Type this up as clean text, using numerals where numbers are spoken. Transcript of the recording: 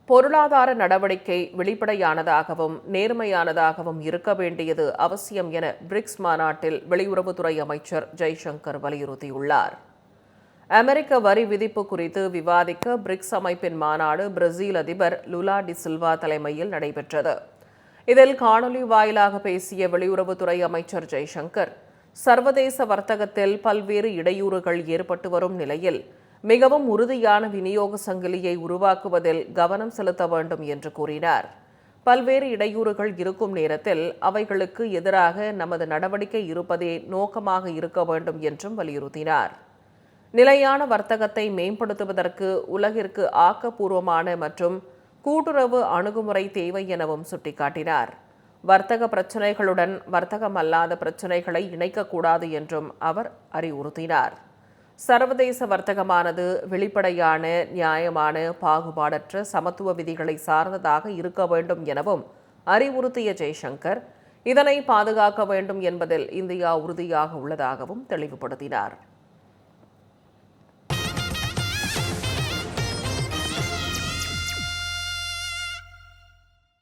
பொருளாதார நடவடிக்கை வெளிப்படையானதாகவும் நேர்மையானதாகவும் இருக்க வேண்டியது அவசியம் என பிரிக்ஸ் மாநாட்டில் வெளியுறவுத்துறை அமைச்சர் ஜெய்சங்கர் வலியுறுத்தியுள்ளார். அமெரிக்க வரி விதிப்பு குறித்து விவாதிக்க பிரிக்ஸ் அமைப்பின் மாநாடு பிரேசில் அதிபர் லுலா டி சில்வா தலைமையில் நடைபெற்றது. இதில் காணொலி வாயிலாக பேசிய வெளியுறவுத்துறை அமைச்சர் ஜெய்சங்கர், சர்வதேச வர்த்தகத்தில் பல்வேறு இடையூறுகள் ஏற்பட்டு வரும் நிலையில் மிகவும் உறுதியான விநியோக சங்கிலியை உருவாக்குவதில் கவனம் செலுத்த வேண்டும் என்று கூறினார். பல்வேறு இடையூறுகள் இருக்கும் நேரத்தில் அவைகளுக்கு எதிராக நமது நடவடிக்கை இருப்பதே நோக்கமாக இருக்க வேண்டும் என்றும் வலியுறுத்தினார். நிலையான வர்த்தகத்தை மேம்படுத்துவதற்கு உலகிற்கு ஆக்கப்பூர்வமான மற்றும் கூட்டுறவு அணுகுமுறை தேவை எனவும் சுட்டிக்காட்டினார். வர்த்தக பிரச்சினைகளுடன் வர்த்தகமல்லாத பிரச்சினைகளை இணைக்கக்கூடாது என்றும் அவர் அறிவுறுத்தினார். சர்வதேச வர்த்தகமானது வெளிப்படையான, நியாயமான, பாகுபாடற்ற சமத்துவ விதிகளை சார்ந்ததாக இருக்க வேண்டும் எனவும் அறிவுறுத்திய ஜெய்சங்கர், இதனை பாதுகாக்க வேண்டும் என்பதில் இந்தியா உறுதியாக உள்ளதாகவும் தெளிவுபடுத்தினார்.